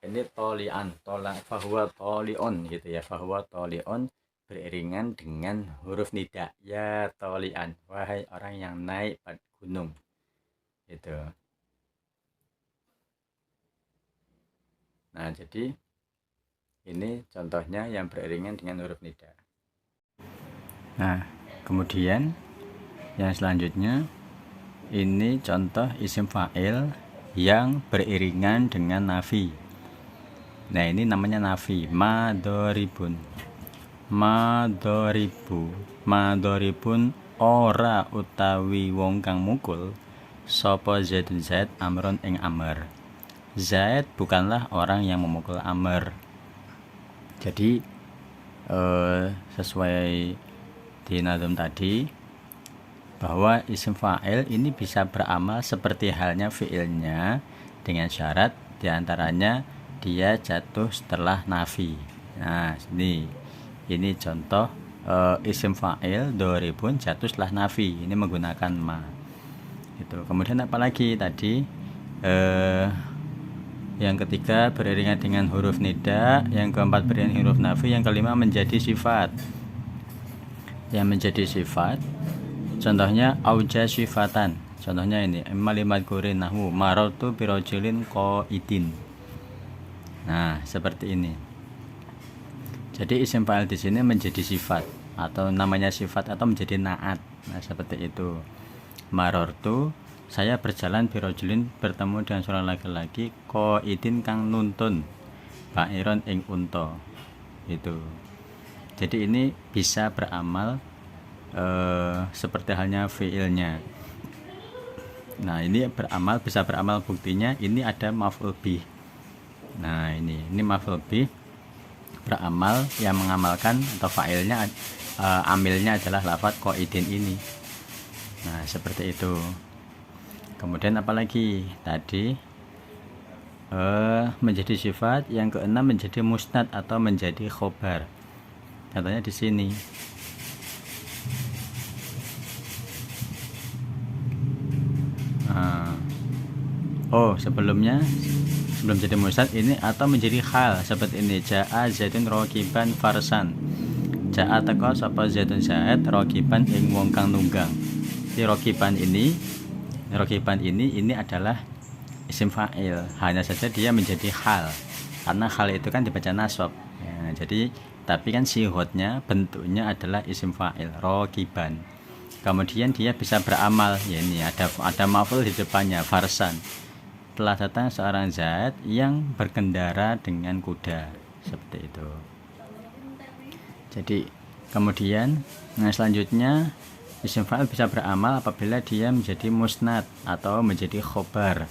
ini tolian, fahuwa tolion gitu ya, fahuwa tolion, beriringan dengan huruf nida, ya tolian, wahai orang yang naik pada gunung gitu. Nah, jadi ini contohnya yang beriringan dengan huruf nida. Nah, kemudian yang selanjutnya ini contoh isim fa'il yang beriringan dengan nafi. Nah, ini namanya nafi, madoribun. Madoribun ora utawi wong kang mukul sapa Zaidun Zaid amron ing Amr. Zaid bukanlah orang yang memukul Amr. Jadi sesuai di nazm tadi, bahwa isim fa'il ini bisa beramal seperti halnya fi'ilnya dengan syarat diantaranya dia jatuh setelah nafi. Nah, ini contoh isim fa'il doribun jatuh setelah nafi, ini menggunakan ma itu. Kemudian apalagi tadi yang ketiga beriringan dengan huruf nida, yang keempat beriringan huruf nafi, yang kelima menjadi sifat. Yang menjadi sifat contohnya auja sifatan, contohnya ini malimat kurin nahu marotu birojilin qaidin. Nah, seperti ini. Jadi isim fa'il di sini menjadi sifat atau namanya sifat atau menjadi naat. Nah, seperti itu. Marortu, saya berjalan birojulin, bertemu dengan seorang laki-laki qaidin kang nuntun ba'iron ing unta. Itu. Jadi ini bisa beramal seperti halnya fi'ilnya. Nah, ini bisa beramal buktinya ini ada maf'ul bih. Nah, ini maf'ul bih beramal yang mengamalkan atau fa'ilnya amilnya adalah lafadz qaidin ini. Nah, seperti itu. Kemudian apalagi tadi menjadi sifat, yang keenam menjadi musnad atau menjadi khobar. Contohnya di sini. Sebelum jadi musnad ini atau menjadi hal seperti ini. Ja'a zaidun rakiban farsan. Ja'a teko sapa zaidun zaid rakiban ing wong kang nunggang. Di rakiban ini adalah isim fa'il. Hanya saja dia menjadi hal. Karena hal itu kan dibaca nasab. Ya, jadi tapi kan sihotnya bentuknya adalah isim fa'il rakiban. Kemudian dia bisa beramal. Ya, ini ada maf'ul di depannya farsan. Telah datang seorang Zaid yang berkendara dengan kuda, seperti itu. Jadi kemudian selanjutnya isim fa'il bisa beramal apabila dia menjadi musnad atau menjadi khobar.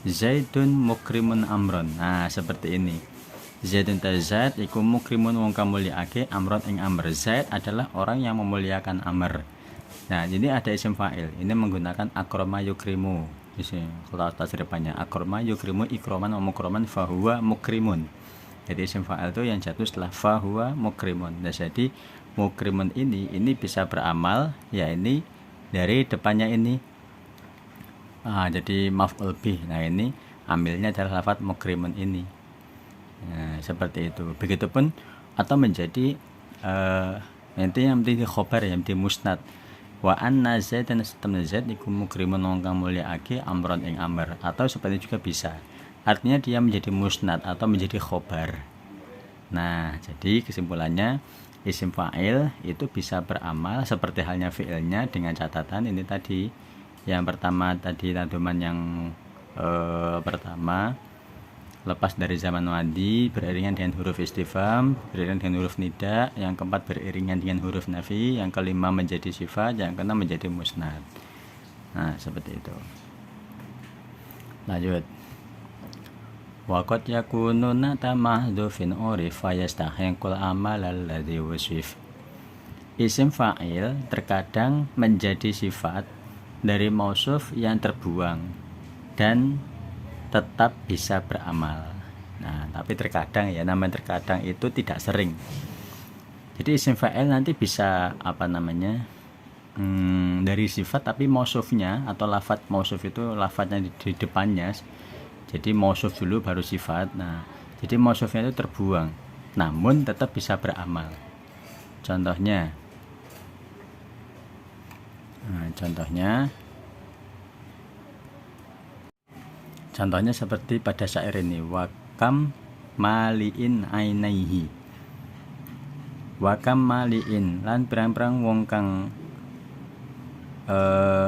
Zaidun mukrimun amron. Nah, seperti ini. Zaidun ta Zaid iku mukrimun wong kang mulyaake amron ing amr. Zaid adalah orang yang memuliakan amr. Nah, ini ada isim fa'il. Ini menggunakan akrama yukrimu. Kalau tasrifnya akrama yukrimu ikroman wa mukroman fahuwa mukrimun. Jadi isim fa'il itu yang jatuh setelah fahuwa mukrimun. Nah, jadi mukrimun ini bisa beramal, ya ini dari depannya ini. Jadi maf'ul bih. Nah, ini ambilnya adalah lafaz mukrimun ini. Nah, seperti itu. Begitupun atau menjadi nanti yang menjadi khobar, yang menjadi musnad. Wa anna zaidan satamna zaid iku mukrimun wong kang mulyaake amron ing amr, atau seperti juga bisa. Artinya dia menjadi musnad atau menjadi khobar. Nah, jadi kesimpulannya isim fa'il itu bisa beramal seperti halnya fi'ilnya dengan catatan ini tadi. Yang pertama tadi taduman yang pertama lepas dari zaman madi, beriringan dengan huruf istifham, beriringan dengan huruf nida, yang keempat beriringan dengan huruf nafi, yang kelima menjadi sifat, yang keenam menjadi musnad. Nah, seperti itu. Lanjut. Waqad yakunu nata mahdhufin urif fa yastahiqul amal alladhi wasif. Isim fa'il terkadang menjadi sifat dari mausuf yang terbuang dan tetap bisa beramal. Nah, tapi terkadang, ya namanya terkadang itu tidak sering. Jadi isim fa'il nanti bisa dari sifat tapi mausufnya atau lafadz mausuf itu lafadznya di depannya. Jadi mausuf dulu baru sifat. Nah, jadi mausufnya itu terbuang, namun tetap bisa beramal. Contohnya seperti pada syair ini, wakam maliin ainaihi. Wakam maliin lan perang-perang wong kang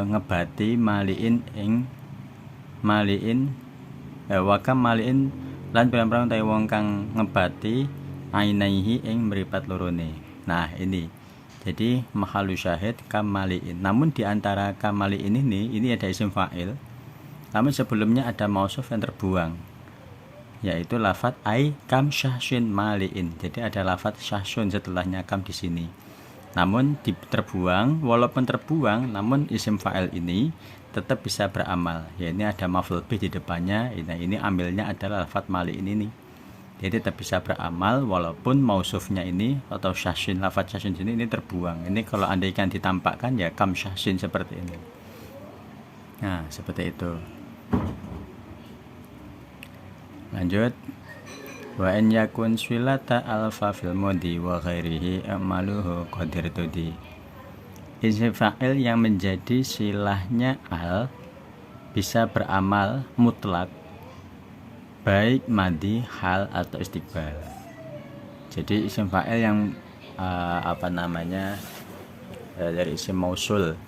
ngebati maliin ing maliin wakam maliin lan perang-perang tai wong kang ngebati ainaihi ing mripat lorone. Nah, ini jadi mahalu syahid kam maliin. Namun di antara kam maliin ini ada isim fa'il. Namun sebelumnya ada mausuf yang terbuang, yaitu lafadz ai kam syahsyun maliin. Jadi ada lafadz syahsyun setelahnya kam di sini. Namun terbuang, walaupun terbuang, namun isim fa'il ini tetap bisa beramal. Ya, ini ada maf'ul bih di depannya. Ini ambilnya adalah lafadz maliin ini. Jadi tetap bisa beramal walaupun mausufnya ini atau syahsyun, lafadz syahsyun ini terbuang. Ini kalau andaikan ditampakkan ya kam syahsyun seperti ini. Nah, seperti itu. Lanjut. Wa in yakun swilata alfa fil mudi wa ghairihi amaluhu qadir tudi. Isim fa'il yang menjadi silahnya al bisa beramal mutlak baik madi, hal atau istiqbal. Jadi isim fa'il yang dari isim mausul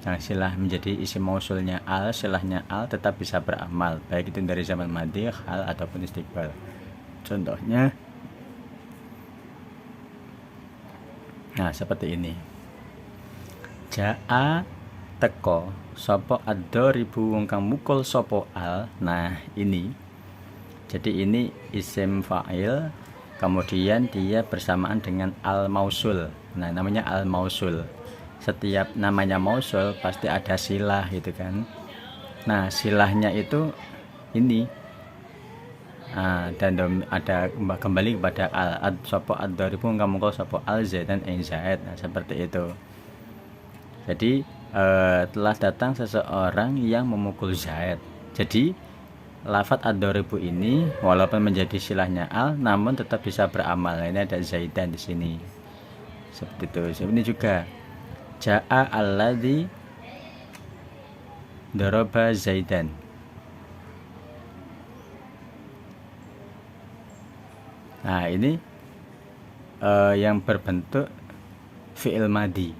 yang silah menjadi isim mausulnya al, silahnya al tetap bisa beramal baik itu dari zaman madi, hal ataupun istiqbal. Contohnya seperti ini. Ja'a teko sapa ad-daribu wong kang mukul sapa al. Nah, ini jadi ini isim fa'il, kemudian dia bersamaan dengan al mausul. Nah, namanya al mausul. Setiap namanya mausul pasti ada silah gitu kan. Nah, silahnya itu ini dan ada kembali kepada al sapa ad-daribu kang mukul sapa al zaidan ing zaid. Nah, seperti itu. Jadi telah datang seseorang yang memukul zaid. Jadi lafadz ad-daribu ini walaupun menjadi silahnya al namun tetap bisa beramal. Nah, ini ada zaidan di sini. Seperti itu. Ini juga ja'a alladzi daraba zaidan. Nah, ini yang berbentuk fi'il madi.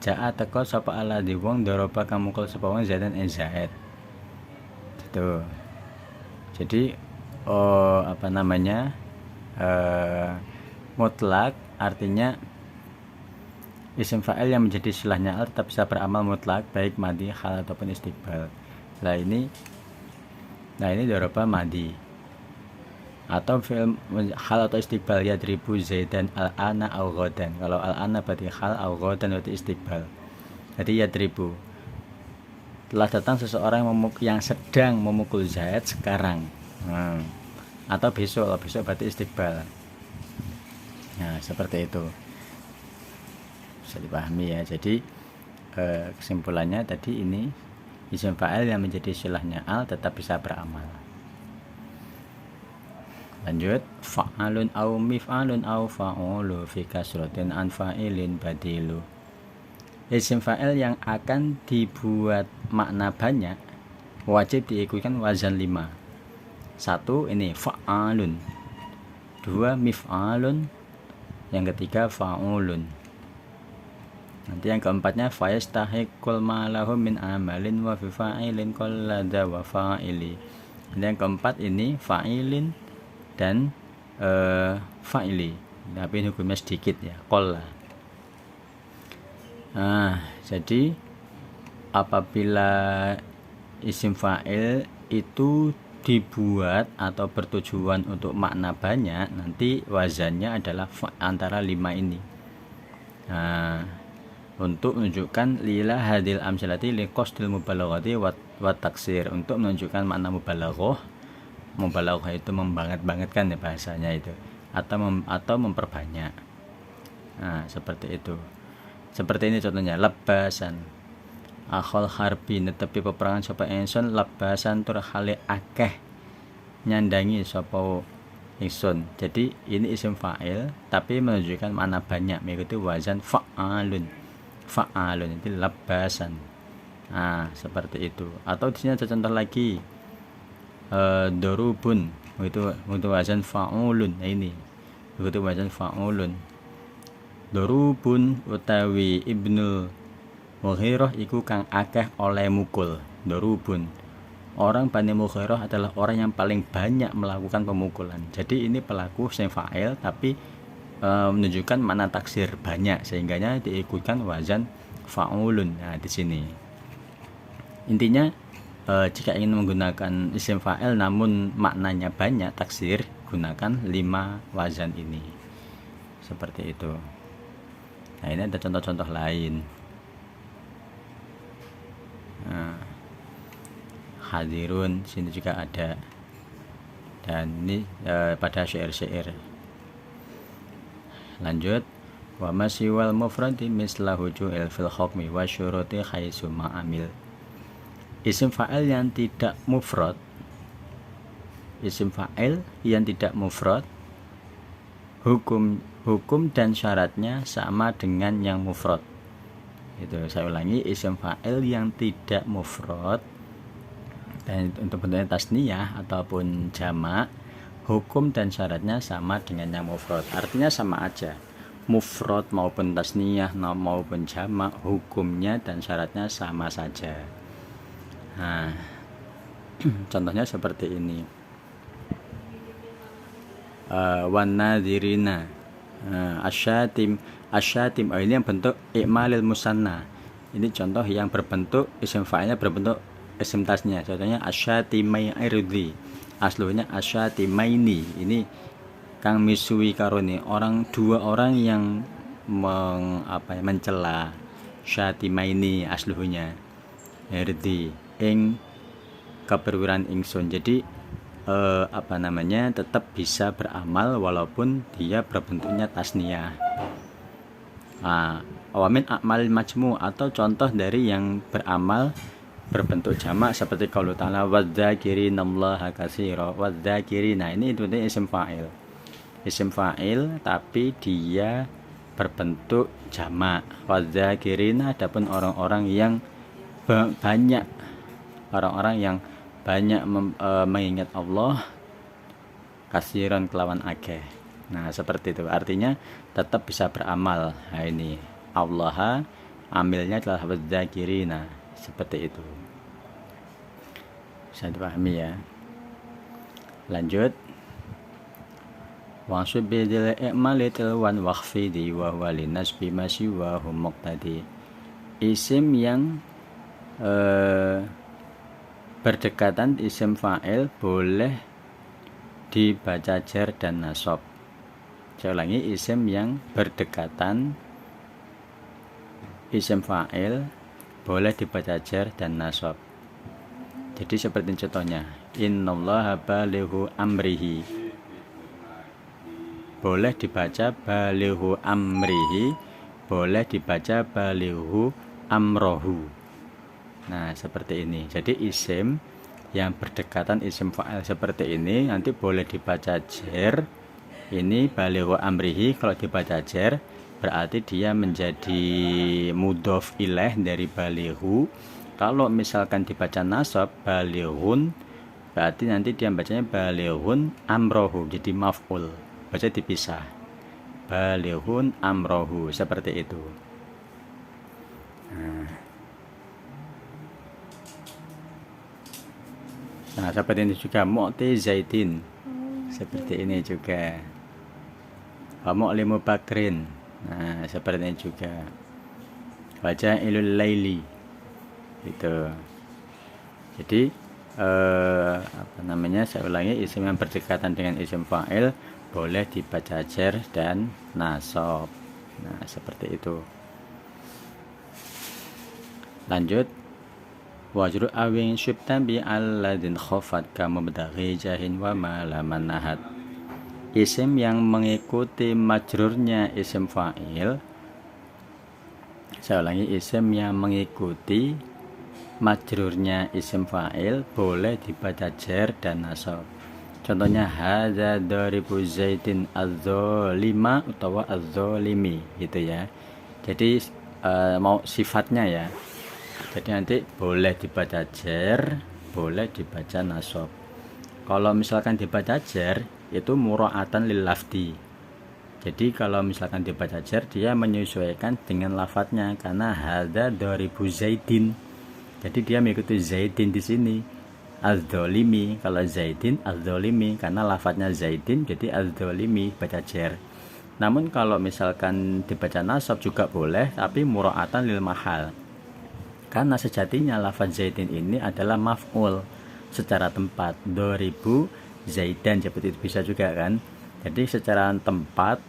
Ja'a teko sapa alladzi wong daraba kang mukul sapa wong zaidan ing zaid. Gitu. Jadi mutlak artinya isim fa'il yang menjadi silahnya al tetap bisa beramal mutlak baik madi, hal ataupun istiqbal. Nah ini daraba madi atau fi'il hal atau istiqbal yadribu zaidan al-ana au ghadan. Kalau al-ana berarti hal, au ghadan berarti istiqbal. Jadi yadribu telah datang seseorang yang sedang memukul zaid sekarang. Atau besok berarti istiqbal. Nah, seperti itu. Bisa dipahami ya. Jadi kesimpulannya tadi ini isim fa'il yang menjadi silahnya al tetap bisa beramal. Lanjut, fa'alun au mif'alun au fa'ulu fi kasratin an fa'ilin badilu. Isim fa'il yang akan dibuat makna banyak wajib diikutkan wazan 5. 1 ini fa'alun, 2 mif'alun, yang ketiga fa'ulun. Nanti yang keempatnya fayastahiqul malahu min amalin wa fi fa'ilin qallada wa fa'ili. Nanti yang keempat ini fa'ilin dan fa'ili, tapi hukumnya sedikit ya, qalla. Jadi apabila isim fa'il itu dibuat atau bertujuan untuk makna banyak, nanti wazannya adalah antara 5 ini. Untuk menunjukkan lila hadil amsalati liqasdil mubalaghati wa taksir, untuk menunjukkan makna mubalaghah itu membanget-bangetkan ya bahasanya itu, atau memperbanyak. Nah, seperti itu. Seperti ini contohnya, lebasan akhol harbi netepi peperangan sapa ingsun lebasan tur hale akeh nyandangi sapa ingsun. Jadi ini isim fa'il tapi menunjukkan makna banyak, mengikuti wazan fa'alun itu lebasan. Nah, seperti itu. Atau di sini ada contoh lagi, dorubun itu wazan fa'ulun. Nah, ini itu wazan fa'ulun. Dorubun utawi Ibnu Mughirah iku kang akeh oleh mukul. Dorubun, orang Bani Mughirah adalah orang yang paling banyak melakukan pemukulan. Jadi ini pelaku isim fa'il tapi menunjukkan makna taksir banyak, sehingganya diikutkan wazan fa'ulun. Nah, di sini intinya jika ingin menggunakan isim fa'il namun maknanya banyak taksir, gunakan 5 wazan ini. Seperti itu. Nah, ini ada contoh-contoh lain. Hadirun sini juga ada, dan ini pada syair-syair. Lanjut, wa masiwal mufradi mislahu ju'il fil hukmi wa syuruti haitsu ma'amil. Isim fa'il yang tidak mufrad, hukum dan syaratnya sama dengan yang mufrad. Itu saya ulangi, isim fa'il yang tidak mufrad dan untuk bentuknya tasniyah ataupun jamak, hukum dan syaratnya sama dengan yang mufrad. Artinya sama aja, mufrad maupun tasniyah maupun jamak, hukumnya dan syaratnya sama saja. Nah, contohnya seperti ini, wanadzirina, asyatim. Ini yang bentuk ikmalil musanna. Ini contoh yang berbentuk isim fa'ilnya berbentuk isim tasniyah. Contohnya asyatimai irdi, aslunya asyatimaini. Ini kang misui karoni, dua orang yang mencela. Syatimaini aslunya irdi ing keperwiran ingsun. Jadi tetap bisa beramal walaupun dia berbentuknya tasniyah. Awamin akmal majmu, atau contoh dari yang beramal berbentuk jamak seperti qaulu ta'ala wadzakirinallaha katsira, wadzakirina, ini itu isim fa'il. Isim fa'il tapi dia berbentuk jamak. Wadzakirina, adapun orang-orang yang banyak, orang-orang yang banyak mengingat Allah, kasiron kelawan akeh. Nah, seperti itu. Artinya tetap bisa beramal. Nah, ini Allah amilnya adalah wadzakirina, seperti itu. Bisa dipahami ya. Lanjut. Wansub bidil i'mali tilwan wakhfidi wa huwa linasbi masyi wa hum muqtadi. Isim yang berdekatan isim fa'il boleh dibaca jar dan nasab. Saya ulangi, isim yang berdekatan isim fa'il boleh dibaca jar dan nasab. Jadi seperti contohnya, innallaha balighu amrihi, boleh dibaca balighu amrihi, boleh dibaca balighu amrohu. Nah, seperti ini. Jadi isim yang berdekatan isim fa'il seperti ini nanti boleh dibaca jar. Ini balighu amrihi, kalau dibaca jar berarti dia menjadi mudhof ilaih dari balighu. Kalau misalkan dibaca nasab balighun, berarti nanti dia bacanya balighun amrohu, jadi maf'ul, baca dipisah, balighun amrohu, seperti itu. Nah, seperti ini juga mu'ti zaitin, seperti ini juga. Mu'limu bakrin, nah seperti ini juga. Baca ilul laili, itu. Jadi saya ulangi, isim yang berdekatan dengan isim fa'il boleh dibaca jar dan nasab. Nah, seperti itu. Lanjut. Wajru awin syubtan bi alladin khofat kamubdaghi jahin wa malaman nahat. Isim yang mengikuti majrurnya isim fa'il, saya ulangi, isim yang mengikuti majrurnya isim fa'il boleh dibaca jar dan nasab. Contohnya hadza daribu zaidin az-zalima utawa az-zalimi, gitu ya. Jadi mau sifatnya ya. Jadi nanti boleh dibaca jar, boleh dibaca nasab. Kalau misalkan dibaca jar itu mura'atan lil lafdi. Jadi kalau misalkan dibaca jar, dia menyesuaikan dengan lafadznya, karena hadza daribu zaidin. Jadi dia mengikuti zaidin di sini. Az-zalimi, kalau zaidin az-zalimi, karena lafadznya zaidin, jadi az-zalimi baca jar. Namun kalau misalkan dibaca nasab juga boleh, tapi mura'atan lil mahal. Karena sejatinya lafadz zaidin ini adalah maf'ul secara tempat, doribu zaidan, seperti itu bisa juga kan. Jadi secara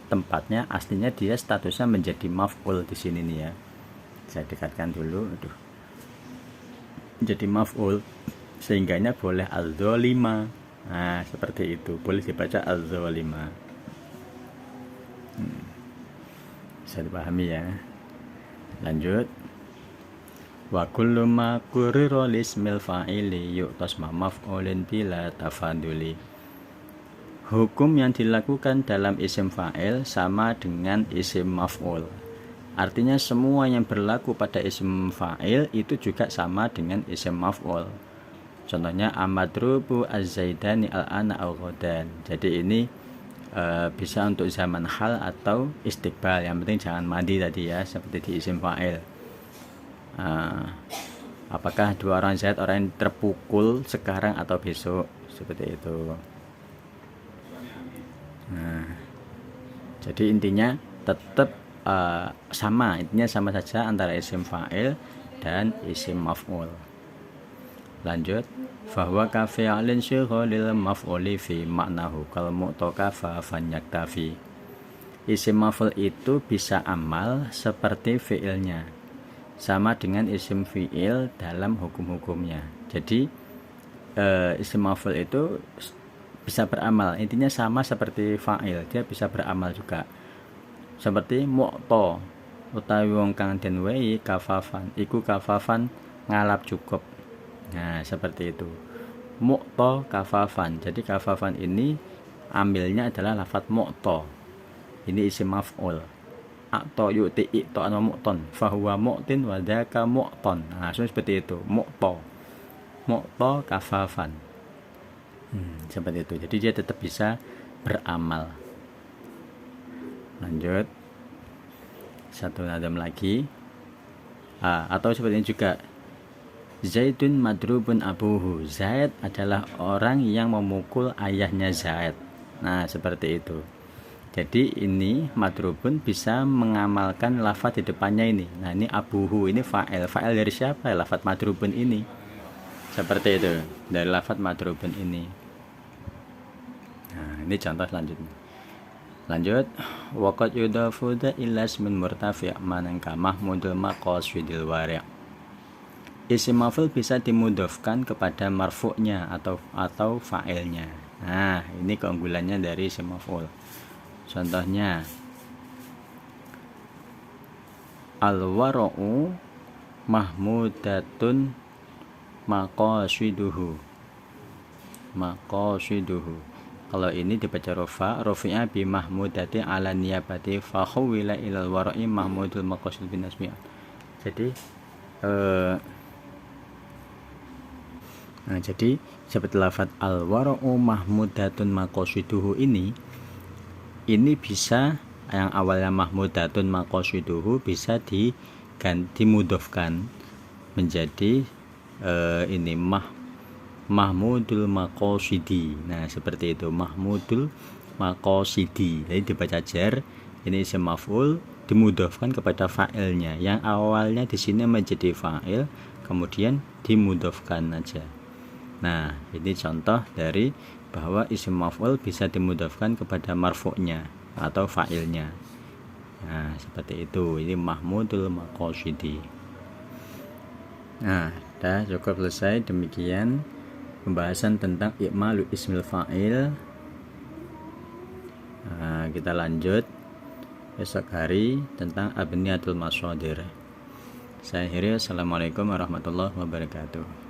tempatnya aslinya dia statusnya menjadi maf'ul di sini nih ya. Saya dekatkan dulu, jadi maf'ul, sehingganya boleh az-zalima. Nah, seperti itu, boleh dibaca az-zalima. Bisa dipahami ya. Lanjut. Wa kullu ma qurira lismil fa'ili yu'tas ma maf'ulin bila tafaduli. Hukum yang dilakukan dalam isim fa'il sama dengan isim maf'ul. Artinya semua yang berlaku pada isim fa'il itu juga sama dengan isim maf'ul. Contohnya amadrubu az-zaidani al-ana au ghadan. Jadi ini bisa untuk zaman hal atau istiqbal, yang penting jangan mandi tadi ya, seperti di isim fa'il. Apakah dua orang Zaid orang yang terpukul sekarang atau besok, seperti itu. Jadi intinya tetap intinya sama saja antara isim fa'il dan isim maf'ul. Lanjut. Fahuwa kafi'alin syughalil maf'uli fi maknahu kal mu'takafa fanyaktafi. Isim maf'ul itu bisa amal seperti fi'ilnya, sama dengan isim fi'il dalam hukum-hukumnya. Jadi isim maf'ul itu bisa beramal. Intinya sama seperti fa'il, dia bisa beramal juga. Seperti mu'to, utawi wong kang den wehi kafafan, iku kafafan ngalap cukup. Nah, seperti itu. Mu'to kafafan. Jadi kafafan ini ambilnya adalah lafadz mu'to. Ini isim maf'ul. Akto yu'ti i'to an mu'ton, fahuwa mu'tin wa dzaka mu'ton. Nah, seperti itu. Mu'to kafafan. Seperti itu. Jadi dia tetap bisa beramal. Lanjut. Satu nadam lagi. Atau seperti ini juga. Zaidun madrubun abuhu. Zaid adalah orang yang memukul ayahnya Zaid. Nah, seperti itu. Jadi ini madrubun bisa mengamalkan lafadz di depannya ini. Nah, ini abuhu ini fa'il. Fa'il dari siapa? Lafadz madrubun ini. Seperti itu. Dari lafadz madrubun ini. Nah, ini contoh selanjutnya. Lanjut. Waqad yudafu ila ismin murtafi' manangka mahmudul maqasidil wari'. Isim maf'ul bisa dimudhofkan kepada marfu'nya atau fa'ilnya. Nah, ini keunggulannya dari isim maf'ul. Contohnya al-wara'u mahmudatun maqasiduhu. Kalau ini dibaca rofi'a bi mahmudati ala niyabati fa khuwila ilal wara'i mahmudul maqasid bin nasmi. Jadi seperti lafadz al-wara'u mahmudatun maqasiduhu ini bisa, yang awalnya mahmudatun maqasiduhu bisa dimudhofkan menjadi ini mahmudul maqasidi. Nah, seperti itu, mahmudul maqasidi. Jadi dibaca jar, ini isim maf'ul dimudhofkan kepada fa'ilnya, yang awalnya di sini menjadi fa'il kemudian dimudhofkan aja. Nah, ini contoh dari bahwa isim maf'ul bisa dimudhofkan kepada marfu'nya atau fa'ilnya. Nah, seperti itu. Ini mahmudul maqasidi. Nah, dah cukup selesai. Demikian pembahasan tentang i'malu ismil fa'il. Nah, kita lanjut besok hari tentang abniyatul mashadir. Saya akhiri. Assalamualaikum warahmatullahi wabarakatuh.